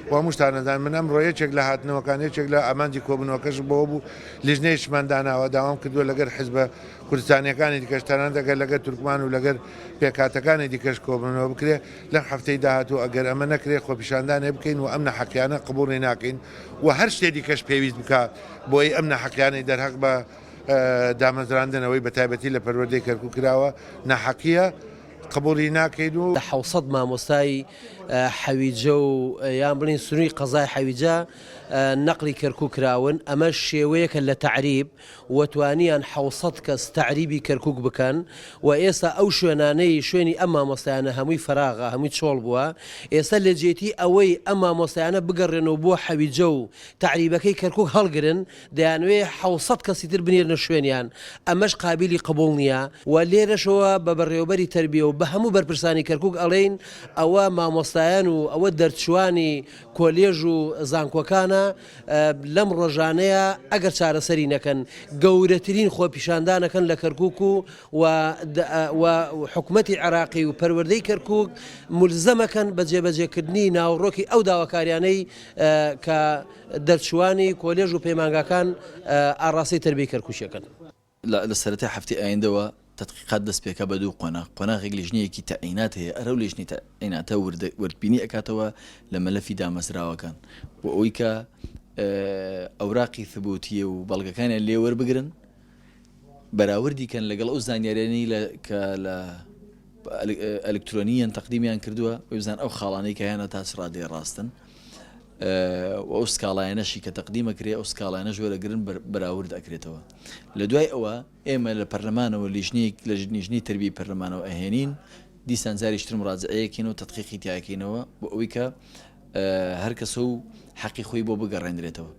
و هەمووشتانەدان من ئەمڕۆ یەکێک لە هاتنەوەکان یەکێک لە ئامانجی کۆبنەوەکەش بۆ بوو لیژنەیەشمانداناوە داوام کردووە لەگەر حیزبە کوردستانیەکانی دیکەش تەنان دەگەر لەگەر تورکمان و لەگەر پێکاتەکانی دیکەش کۆبنەوە بکرێ لەم هەفتەی داهاتوو ئەگەر ئەمە نەکرێ خۆپیشاندانێ بکەین و ئەم نەحەقیانە قبوڵی ناکەین و هەر شتێ دیکەش پێویست بکات بۆی ئەم نەحەقیانەی دەرهەق بە دامەزراندنەوەی بە تایبەتی لە پەروەردەی کەرکووک کراوە نەحەقیە قبولی ناکەین و حوسەد مامۆستای حەویجە و یان بڵین سنووری قەزای حەویجە نەقلی کەرکووک کراون ئەمە شێوەیەکە لە تعریب وتوانیان حوسەد کەس تعریبی کەرکووک بکەن و ئێستا ئەو شوێنانەی شوێنی ئەم مامۆستایانە هەمووی فراغە هەمووی چۆڵ بووە ئێستا لە جێتی ئەوەی ئەم مامۆستایانە بگەڕێنەوە بۆ حەویجە و تعریبەکەی کەرکووک هەڵگرن دەیانوێ حوسەد کەسی تر بنێرنە شوێنیان ئەمەش قابلی قبول نییە و لێرەشەوە بە بەڕێوەبەری تەربیە و بە هەموو بەرپرسانی کەرکووک ئەڵێن ئەوە مامۆستایان و ئەوە دەرچوانی کۆلێژ و زانکۆکانە لەم ڕۆژانەیە ئەگەر چارەسەری نەکەن گەورەترین خۆپیشاندانەکەن لە کەرکووک و حکوومەتی عێراقی و پەروەردەی کەرکووک مولزەمەکەن بە جێبەجێکردنی ناوڕۆکی ئەو داواکاریانەی کە دەرچوانی کۆلێژ و پەیمانگاکان ئاڕاستی تەربیەی کەرکووکیەکەن. لە سەرەتای هەفتەی ئایندەوە تدقیقات دەست پێکە بە دوو قۆناغێک لێژنەیەکی تەعینات هەیە ئەرە و لێژنی تەعیناتە وردبینی ئەکاتەوە لە مەلەفی دامەزراوەکان بۆ ئەوەی کە ئەوراقی ثبوتیە و بەڵگەکانیان لێ وەربگرن بەراوردیکەن لەگەڵ ئەو زانیاریانەی کە لە ئەلکترۆنیەن تەقدیمیان کردووە بزان ئەو خاڵانەی کە هیانە تا سڕادێ ڕاستن و ئەو سکاڵایەنەشی کە تەقدیمە کرێ ئەو سکاڵایەنە ژۆرەگرن بەراورد ئەکرێتەوە لە دوای ئەوە ئێمە لە پەرلەمانەوە لە نیژنی تەربیەی پەرلەمانەوە ئەهێنین دیسان زاریشتر مراجعەیەکین و تەدقیقی تیاکەینەوە بۆ ئەوەی کە هەر کەسە و حەقی خۆی بۆ بگەڕێنرێتەوە.